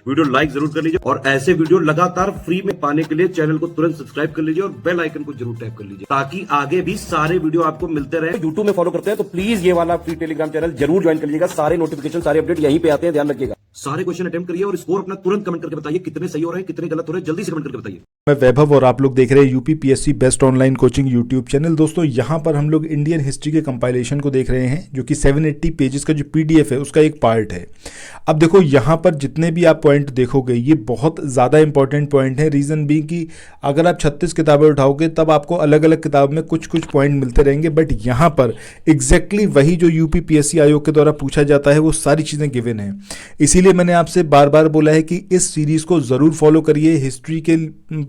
Video like जरूर कर लीजिए और ऐसे वीडियो लगातार फ्री में पाने के लिए चैनल को तुरंत सब्सक्राइब कर लीजिए और बेल आइकन को जरूर टैप कर लीजिए ताकि आगे भी सारे वीडियो आपको मिलते रहे। यूट्यूब में फॉलो करते हैं तो प्लीज ये वाला फ्री टेलीग्राम चैनल जरूर ज्वाइन कर लीजिएगा। सारे नोटिफिकेशन सारे अपडेट यहीं पे आते हैं, ध्यान रखिएगा। सारे क्वेश्चन अटेम्प्ट करिए और स्कोर अपना तुरंत कमेंट करके बताइए कितने सही हो रहे हैं कितने गलत हो रहे हैं, जल्दी से कमेंट करके बताइए। मैं वैभव और आप लोग देख रहे हैं UPPSC best online coaching YouTube channel. दोस्तों यहाँ पर हम लोग इंडियन हिस्ट्री के कंपाइलेशन को देख रहे हैं जो कि 780 पेजेस का जो पीडीएफ है उसका एक पार्ट है। अब देखो यहाँ पर जितने भी आप पॉइंट देखोगे ये बहुत ज़्यादा इंपॉर्टेंट पॉइंट है। रीज़न भी कि अगर आप 36 किताबें उठाओगे तब आपको अलग अलग किताब में कुछ कुछ पॉइंट मिलते रहेंगे, बट यहाँ पर एग्जैक्टली वही जो यूपीपीएससी आयोग के द्वारा पूछा जाता है वो सारी चीज़ें गिवन हैं। इसीलिए मैंने आपसे बार बार बोला है कि इस सीरीज़ को ज़रूर फॉलो करिए। हिस्ट्री के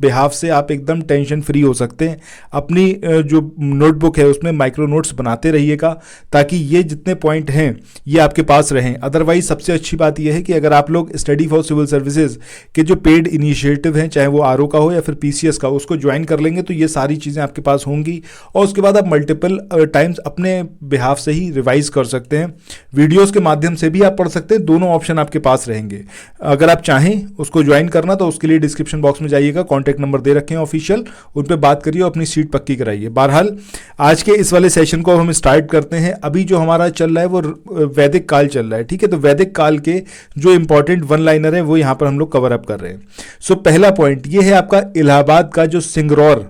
बिहाफ से आप एकदम टेंशन फ्री हो सकते हैं। अपनी जो नोटबुक है उसमें माइक्रो नोट्स बनाते रहिएगा ताकि ये जितने पॉइंट हैं ये आपके पास रहें। अदरवाइज सबसे अच्छी बात यह है कि अगर आप लोग स्टडी फॉर सिविल सर्विसेज के जो पेड इनिशिएटिव हैं, चाहे वो आरओ का हो या फिर पीसीएस का, उसको ज्वाइन कर लेंगे तो ये सारी चीज़ें आपके पास होंगी और उसके बाद आप मल्टीपल टाइम्स अपने बिहाफ से ही रिवाइज कर सकते हैं। वीडियोज़ के माध्यम से भी आप पढ़ सकते हैं, दोनों ऑप्शन आपके पास रहेंगे। अगर आप चाहें उसको ज्वाइन करना तो उसके लिए डिस्क्रिप्शन बॉक्स में जाइएगा, कॉन्टैक्ट नंबर दे रखे हैं ऑफिशियल, उन पर बात करिए और अपनी सीट पक्की कराइए। बहरहाल आज के इस वाले सेशन को हम स्टार्ट करते हैं। अभी जो हमारा चल रहा है वो वैदिक काल चल रहा है, ठीक है। तो वैदिक काल के जो इंपॉर्टेंट वन लाइनर है वो यहाँ पर हम लोग कवर अप कर रहे हैं। सो पहला पॉइंट ये है आपका इलाहाबाद का जो सिंगरौर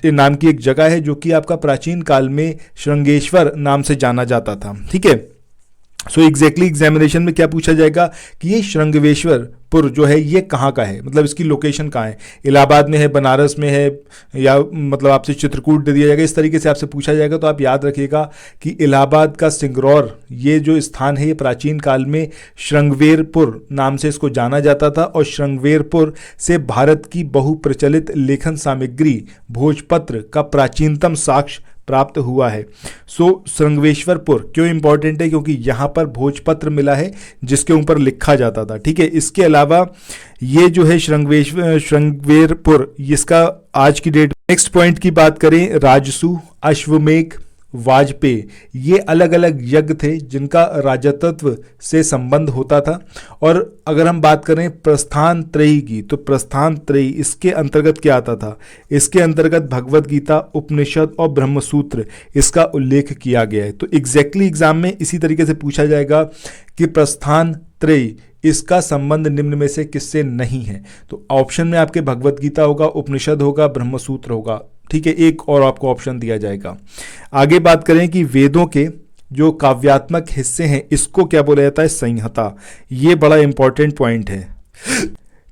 नाम की एक जगह है जो कि आपका प्राचीन काल में श्रृंगेश्वर नाम से जाना जाता था, ठीक है। सो एग्जैक्टली एग्जामिनेशन में क्या पूछा जाएगा कि ये श्रृंगवेश्वरपुर जो है ये कहाँ का है, मतलब इसकी लोकेशन कहाँ है, इलाहाबाद में है, बनारस में है, या मतलब आपसे चित्रकूट दे दिया जाएगा, इस तरीके से आपसे पूछा जाएगा। तो आप याद रखिएगा कि इलाहाबाद का सिंगरौर ये जो स्थान है ये प्राचीन काल में श्रृंगवेरपुर नाम से इसको जाना जाता था और श्रृंगवेरपुर से भारत की बहुप्रचलित लेखन सामग्री भोजपत्र का प्राचीनतम साक्ष्य प्राप्त हुआ है। सो श्रृंगवेश्वरपुर क्यों इंपॉर्टेंट है, क्योंकि यहाँ पर भोजपत्र मिला है जिसके ऊपर लिखा जाता था, ठीक है। इसके अलावा ये जो है श्रृंगवेरपुर इसका आज की डेट। नेक्स्ट पॉइंट की बात करें, राजसू, अश्वमेघ, वाजपेयी ये अलग अलग यज्ञ थे जिनका राजतत्व से संबंध होता था। और अगर हम बात करें प्रस्थान त्रयी की तो प्रस्थान त्रयी इसके अंतर्गत क्या आता था, इसके अंतर्गत भगवत गीता, उपनिषद और ब्रह्मसूत्र इसका उल्लेख किया गया है। तो एग्जैक्टली एग्जाम में इसी तरीके से पूछा जाएगा कि प्रस्थान त्रयी इसका संबंध निम्न में से किससे नहीं है। तो ऑप्शन में आपके भगवत गीता होगा, उपनिषद होगा, ब्रह्मसूत्र होगा, ठीक है। एक और आपको ऑप्शन दिया जाएगा। आगे बात करें कि वेदों के जो काव्यात्मक हिस्से हैं इसको क्या बोला जाता है, संहिता। ये बड़ा इंपॉर्टेंट पॉइंट है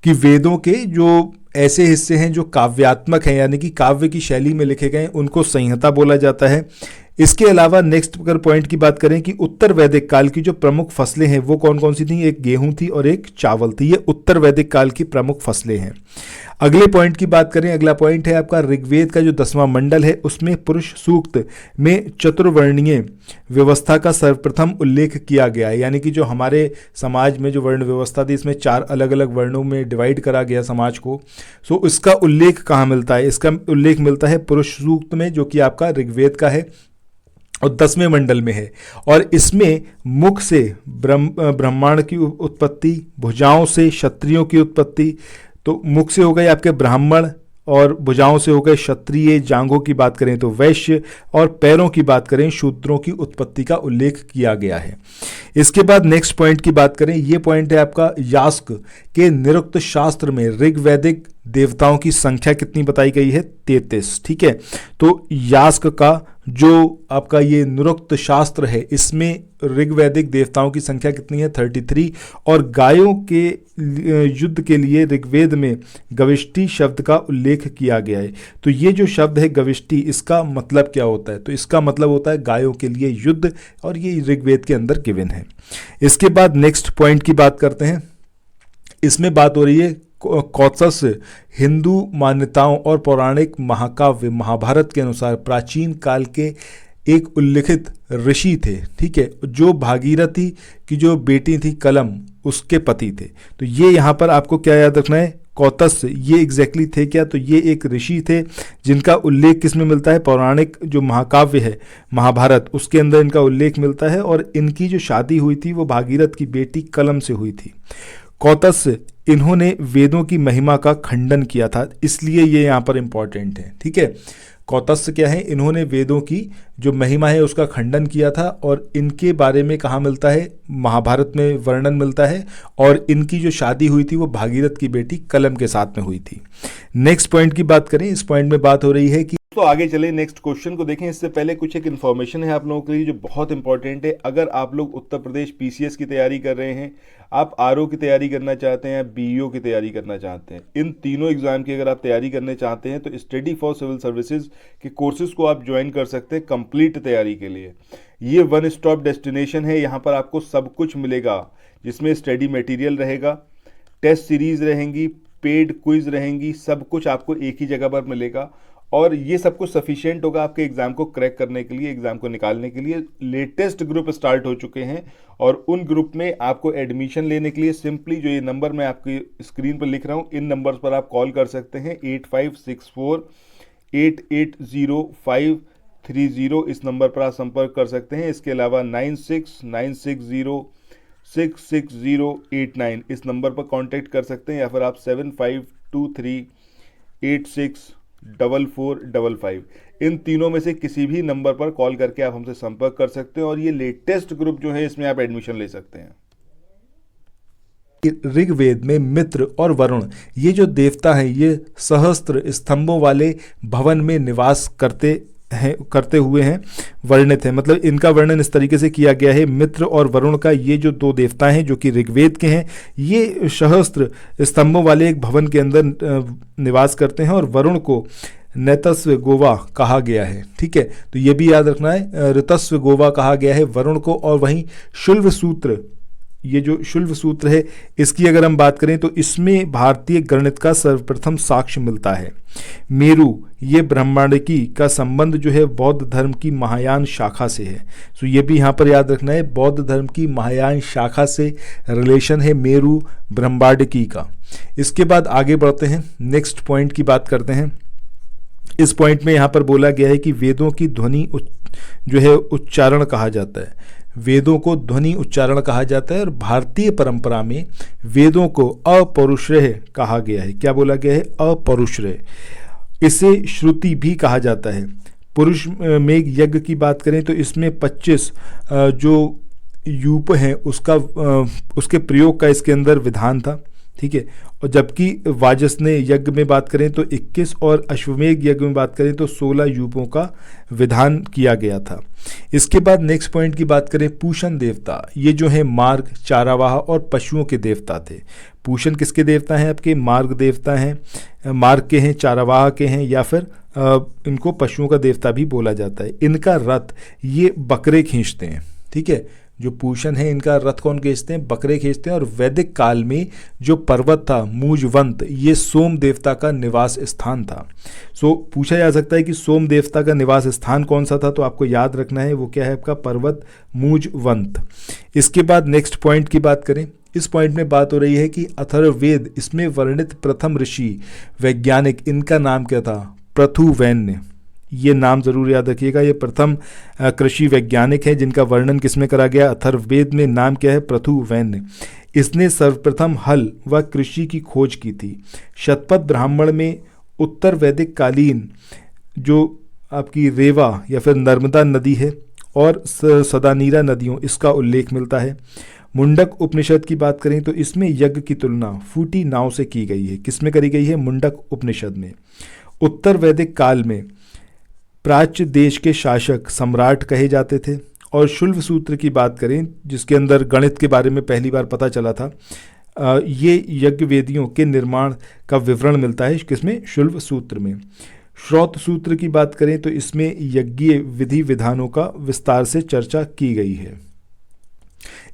कि वेदों के जो ऐसे हिस्से हैं जो काव्यात्मक हैं यानी कि काव्य की शैली में लिखे गए उनको संहिता बोला जाता है। इसके अलावा नेक्स्ट अगर पॉइंट की बात करें कि उत्तर वैदिक काल की जो प्रमुख फसलें हैं वो कौन कौन सी थी, एक गेहूं थी और एक चावल थी। ये उत्तर वैदिक काल की प्रमुख फसलें हैं। अगले पॉइंट की बात करें, अगला पॉइंट है आपका ऋग्वेद का जो 10वां मंडल है उसमें पुरुष सूक्त में चतुर्वर्णीय व्यवस्था का सर्वप्रथम उल्लेख किया गया है। यानी कि जो हमारे समाज में जो वर्ण व्यवस्था थी इसमें 4 अलग अलग वर्णों में डिवाइड करा गया समाज को। सो इसका उल्लेख कहाँ मिलता है, इसका उल्लेख मिलता है पुरुष सूक्त में जो कि आपका ऋग्वेद का है और 10वें मंडल में है। और इसमें मुख से ब्रह्मांड की उत्पत्ति, भुजाओं से क्षत्रियों की उत्पत्ति, तो मुख से हो गए आपके ब्राह्मण और भुजाओं से हो गए क्षत्रिय, जांघों की बात करें तो वैश्य और पैरों की बात करें शूद्रों की उत्पत्ति का उल्लेख किया गया है। इसके बाद नेक्स्ट पॉइंट की बात करें, ये पॉइंट है आपका यास्क के निरुक्त शास्त्र में ऋग्वैदिक देवताओं की संख्या कितनी बताई गई है, 33, ठीक है। तो यास्क का जो आपका ये निरुक्त शास्त्र है इसमें ऋग्वैदिक देवताओं की संख्या कितनी है, 33। और गायों के युद्ध के लिए ऋग्वेद में गविष्टि शब्द का उल्लेख किया गया है। तो ये जो शब्द है गविष्टि इसका मतलब क्या होता है, तो इसका मतलब होता है गायों के लिए युद्ध, और ये ऋग्वेद के अंदर गिवन है। इसके बाद नेक्स्ट पॉइंट की बात करते हैं। इसमें बात हो रही है कौत्स हिंदू मान्यताओं और पौराणिक महाकाव्य महाभारत के अनुसार प्राचीन काल के एक उल्लिखित ऋषि थे, ठीक है, जो भागीरथी की जो बेटी थी कलम उसके पति थे। तो ये यहाँ पर आपको क्या याद रखना है, कौत्स ये एग्जैक्टली थे क्या, तो ये एक ऋषि थे जिनका उल्लेख किस में मिलता है, पौराणिक जो महाकाव्य है महाभारत उसके अंदर इनका उल्लेख मिलता है। और इनकी जो शादी हुई थी वो भागीरथ की बेटी कलम से हुई थी। कौत्स्य, इन्होंने वेदों की महिमा का खंडन किया था, इसलिए ये यहाँ पर इंपॉर्टेंट है। ठीक है, कौत्स्य क्या है, इन्होंने वेदों की जो महिमा है उसका खंडन किया था, और इनके बारे में कहाँ मिलता है, महाभारत में वर्णन मिलता है, और इनकी जो शादी हुई थी वो भागीरथ की बेटी कलम के साथ में हुई थी। नेक्स्ट पॉइंट की बात करें, इस पॉइंट में बात हो रही है कि तो आगे चले नेक्स्ट क्वेश्चन को देखें। इससे पहले कुछ एक इन्फॉर्मेशन है आप लोगों के लिए जो बहुत इंपॉर्टेंट है। अगर आप लोग उत्तर प्रदेश पीसीएस की तैयारी कर रहे हैं, आप आरओ की तैयारी करना चाहते हैं, बीईओ की तैयारी करना चाहते हैं, इन तीनों एग्जाम की अगर आप तैयारी करने चाहते हैं तो स्टडी फॉर सिविल सर्विसेज के कोर्सेज को आप ज्वाइन कर सकते हैं कंप्लीट तैयारी के लिए। ये वन स्टॉप डेस्टिनेशन है, यहाँ पर आपको सब कुछ मिलेगा, जिसमें स्टडी मटेरियल रहेगा, टेस्ट सीरीज रहेंगी, पेड क्विज रहेंगी, सब कुछ आपको एक ही जगह पर मिलेगा, और ये सब कुछ सफिशिएंट होगा आपके एग्जाम को क्रैक करने के लिए, एग्जाम को निकालने के लिए। लेटेस्ट ग्रुप स्टार्ट हो चुके हैं, और उन ग्रुप में आपको एडमिशन लेने के लिए सिंपली जो ये नंबर मैं आपकी स्क्रीन पर लिख रहा हूँ, इन नंबर्स पर आप कॉल कर सकते हैं। 8564880530, इस नंबर पर आप संपर्क कर सकते हैं। इसके अलावा 9696066089, इस नंबर पर कांटेक्ट कर सकते हैं, या फिर आप 7523864455, इन तीनों में से किसी भी नंबर पर कॉल करके आप हमसे संपर्क कर सकते हैं, और ये लेटेस्ट ग्रुप जो है इसमें आप एडमिशन ले सकते हैं। ऋग्वेद में मित्र और वरुण, ये जो देवता हैं, ये सहस्त्र स्तंभों वाले भवन में निवास करते हुए हैं वर्णित है। मतलब इनका वर्णन इस तरीके से किया गया है, मित्र और वरुण का, ये जो दो देवता हैं जो कि ऋग्वेद के हैं, ये सहस्त्र स्तंभों वाले एक भवन के अंदर निवास करते हैं, और वरुण को नैतस्व गोवा कहा गया है। ठीक है, तो ये भी याद रखना है, ऋतस्व गोवा कहा गया है वरुण को। और वहीं शुल्व सूत्र, ये जो शुल्व सूत्र है, इसकी अगर हम बात करें तो इसमें भारतीय गणित का सर्वप्रथम साक्ष्य मिलता है। मेरु, ये ब्रह्मांडिकी का संबंध जो है बौद्ध धर्म की महायान शाखा से है। सो ये भी यहाँ पर याद रखना है, बौद्ध धर्म की महायान शाखा से रिलेशन है मेरु ब्रह्मांडिकी का। इसके बाद आगे बढ़ते हैं, नेक्स्ट पॉइंट की बात करते हैं। इस पॉइंट में यहाँ पर बोला गया है कि वेदों की ध्वनि जो है उच्चारण कहा जाता है, वेदों को ध्वनि उच्चारण कहा जाता है, और भारतीय परंपरा में वेदों को अपौरुषेय कहा गया है। क्या बोला गया है? अपौरुषेय। इसे श्रुति भी कहा जाता है। पुरुष में यज्ञ की बात करें तो इसमें 25 जो यूप हैं उसके प्रयोग का इसके अंदर विधान था। ठीक है, और जबकि वाजसनेय यज्ञ में बात करें तो 21 और अश्वमेध यज्ञ में बात करें तो 16 यूपों का विधान किया गया था। इसके बाद नेक्स्ट पॉइंट की बात करें, पूषण देवता, ये जो है मार्ग, चारावाह और पशुओं के देवता थे। पूषण किसके देवता हैं? आपके मार्ग देवता हैं, मार्ग के हैं, चारावाह के हैं, या फिर इनको पशुओं का देवता भी बोला जाता है। इनका रथ ये बकरे खींचते हैं। ठीक है, जो पूषण है इनका रथ कौन खींचते हैं? बकरे खींचते हैं। और वैदिक काल में जो पर्वत था मूजवंत, ये सोम देवता का निवास स्थान था। सो पूछा जा सकता है कि सोम देवता का निवास स्थान कौन सा था, तो आपको याद रखना है वो क्या है आपका पर्वत मूजवंत। इसके बाद नेक्स्ट पॉइंट की बात करें, इस पॉइंट में बात हो रही है कि अथर्ववेद, इसमें वर्णित प्रथम ऋषि वैज्ञानिक, इनका नाम क्या था? पृथुवैन्य। ये नाम जरूर याद रखिएगा। ये प्रथम कृषि वैज्ञानिक है जिनका वर्णन किसमें करा गया? अथर्ववेद में। नाम क्या है? पृथुवैन्य। इसने सर्वप्रथम हल व कृषि की खोज की थी। शतपथ ब्राह्मण में उत्तर वैदिक कालीन जो आपकी रेवा या फिर नर्मदा नदी है और सदानीरा नदियों, इसका उल्लेख मिलता है। मुंडक उपनिषद की बात करें तो इसमें यज्ञ की तुलना फूटी नाव से की गई है। किसमें करी गई है? मुंडक उपनिषद में। उत्तर वैदिक काल में प्राच्य देश के शासक सम्राट कहे जाते थे। और शुल्व सूत्र की बात करें जिसके अंदर गणित के बारे में पहली बार पता चला था, ये यज्ञ वेदियों के निर्माण का विवरण मिलता है किसमें? शुल्व सूत्र में। श्रौत सूत्र की बात करें तो इसमें यज्ञीय विधि विधानों का विस्तार से चर्चा की गई है।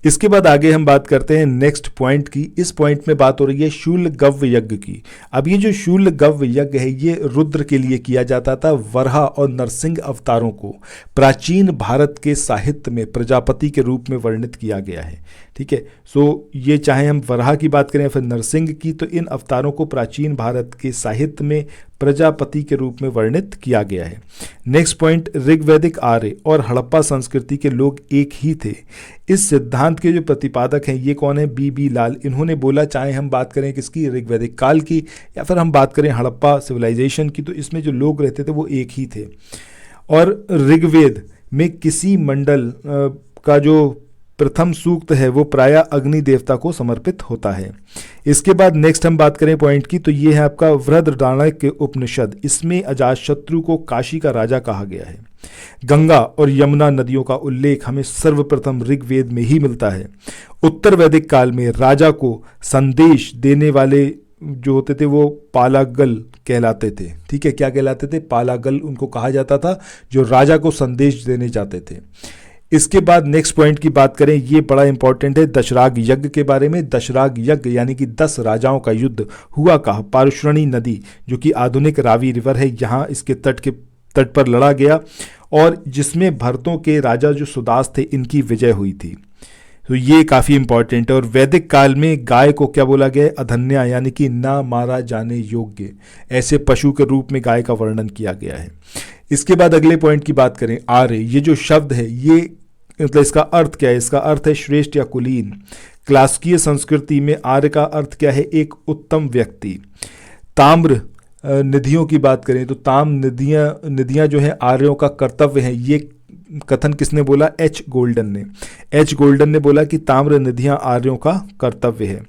इसके बाद आगे हम बात करते हैं नेक्स्ट पॉइंट की। इस पॉइंट में बात हो रही है शूल गव्य यज्ञ की। अब ये जो शूल गव्य यज्ञ है ये रुद्र के लिए किया जाता था। वराह और नरसिंह अवतारों को प्राचीन भारत के साहित्य में प्रजापति के रूप में वर्णित किया गया है। ठीक है, सो ये चाहे हम वराह की बात करें या फिर नरसिंह की, तो इन अवतारों को प्राचीन भारत के साहित्य में प्रजापति के रूप में वर्णित किया गया है। नेक्स्ट पॉइंट, ऋग्वैदिक आर्य और हड़प्पा संस्कृति के लोग एक ही थे। इस सिद्धांत सिद्धांत के जो प्रतिपादक हैं ये कौन है, बी लाल। इन्होंने बोला चाहे हम बात करें किसकी, ऋग्वैदिक काल की, या फिर हम बात करें हड़प्पा सिविलाइजेशन की, तो इसमें जो लोग रहते थे वो एक ही थे। और ऋग्वेद में किसी मंडल का जो प्रथम सूक्त है वो प्रायः अग्नि देवता को समर्पित होता है। इसके बाद नेक्स्ट हम बात करें पॉइंट की, तो ये है आपका वृहदारण्यक उपनिषद। इसमें अजातशत्रु को काशी का राजा कहा गया है। गंगा और यमुना नदियों का उल्लेख हमें सर्वप्रथम ऋग्वेद में ही मिलता है। उत्तर वैदिक काल में राजा को संदेश देने वाले जो होते थे वो पालागल कहलाते थे। ठीक है, क्या कहलाते थे, पालागल उनको कहा जाता था, जो राजा को संदेश देने जाते थे। इसके बाद नेक्स्ट पॉइंट की बात करें, ये बड़ा इंपॉर्टेंट है, दशराग यज्ञ के बारे में। दशराग यज्ञ यानी कि 10 राजाओं का युद्ध हुआ कहाँ, पारुश्रणी नदी जो कि आधुनिक रावी रिवर है, यहाँ इसके तट पर लड़ा गया, और जिसमें भरतों के राजा जो सुदास थे इनकी विजय हुई थी। तो ये काफ़ी इंपॉर्टेंट है। और वैदिक काल में गाय को क्या बोला गया है, अधन्या यानी कि ना मारा जाने योग्य, ऐसे पशु के रूप में गाय का वर्णन किया गया है। इसके बाद अगले पॉइंट की बात करें, आर्य, ये जो शब्द है ये मतलब इसका अर्थ क्या है, इसका अर्थ है श्रेष्ठ या कुलीन। क्लासिकीय संस्कृति में आर्य का अर्थ क्या है, एक उत्तम व्यक्ति। ताम्र निधियों की बात करें तो ताम्र निधियां जो है आर्यों का कर्तव्य है। ये कथन किसने बोला, एच गोल्डन ने बोला कि ताम्र निधियां आर्यों का कर्तव्य है।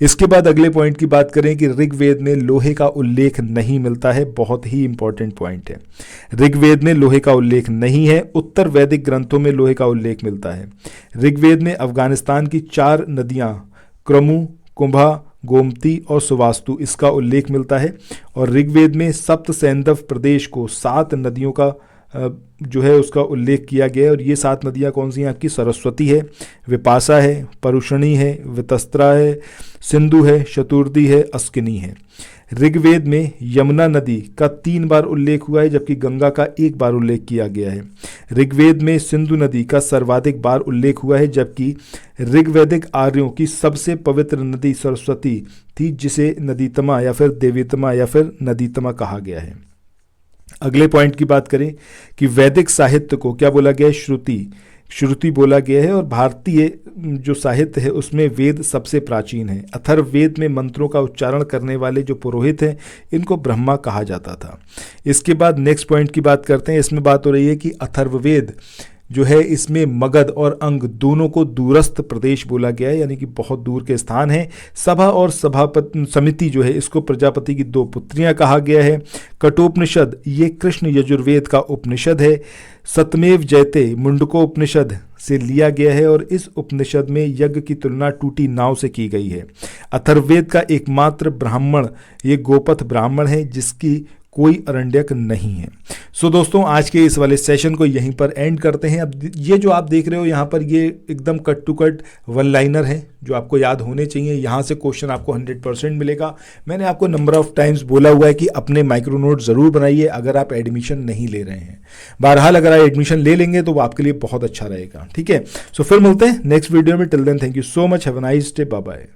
इसके बाद अगले पॉइंट की बात करें कि ऋग्वेद में लोहे का उल्लेख नहीं मिलता है, बहुत ही इंपॉर्टेंट पॉइंट है। ऋग्वेद में लोहे का उल्लेख नहीं है, उत्तर वैदिक ग्रंथों में लोहे का उल्लेख मिलता है। ऋग्वेद में अफगानिस्तान की 4 नदियां क्रमु, कुंभा, गोमती और सुवास्तु, इसका उल्लेख मिलता है। और ऋग्वेद में सप्त सैंधव प्रदेश को 7 नदियों का जो है उसका उल्लेख किया गया है। और ये 7 नदियाँ कौन सी हैं आपकी, सरस्वती है, विपाशा है, परुषणी है, वितस्त्रा है, सिंधु है, शतुर्दी है, अस्किनी है। ऋग्वेद में यमुना नदी का 3 बार उल्लेख हुआ है, जबकि गंगा का 1 बार उल्लेख किया गया है। ऋग्वेद में सिंधु नदी का सर्वाधिक बार उल्लेख हुआ है, जबकि ऋग्वैदिक आर्यों की सबसे पवित्र नदी सरस्वती थी, जिसे नदीतमा या फिर देवीतमा या फिर नदीतमा कहा गया है। अगले पॉइंट की बात करें कि वैदिक साहित्य को क्या बोला गया है, श्रुति बोला गया है। और भारतीय जो साहित्य है उसमें वेद सबसे प्राचीन है। अथर्ववेद में मंत्रों का उच्चारण करने वाले जो पुरोहित हैं इनको ब्रह्मा कहा जाता था। इसके बाद नेक्स्ट पॉइंट की बात करते हैं। इसमें बात हो रही है कि अथर्ववेद जो है इसमें मगध और अंग दोनों को दूरस्थ प्रदेश बोला गया है, यानी कि बहुत दूर के स्थान है। सभा और सभापति समिति जो है इसको प्रजापति की 2 पुत्रियां कहा गया है। कठोपनिषद ये कृष्ण यजुर्वेद का उपनिषद है। सतमेव जयते मुंडकोपनिषद से लिया गया है, और इस उपनिषद में यज्ञ की तुलना टूटी नाव से की गई है। अथर्ववेद का एकमात्र ब्राह्मण ये गोपथ ब्राह्मण है, जिसकी कोई अरण्यक नहीं है। सो दोस्तों, आज के इस वाले सेशन को यहीं पर एंड करते हैं। अब ये जो आप देख रहे हो यहाँ पर, ये एकदम कट टू कट 1 लाइनर है जो आपको याद होने चाहिए। यहाँ से क्वेश्चन आपको 100% मिलेगा। मैंने आपको नंबर ऑफ टाइम्स बोला हुआ है कि अपने माइक्रो नोट ज़रूर बनाइए अगर आप एडमिशन नहीं ले रहे हैं। बहरहाल अगर आप एडमिशन ले लेंगे तो वो आपके लिए बहुत अच्छा रहेगा। ठीक है, सो फिर मिलते हैं नेक्स्ट वीडियो में। Till then thank you so much, have a nice day, bye bye.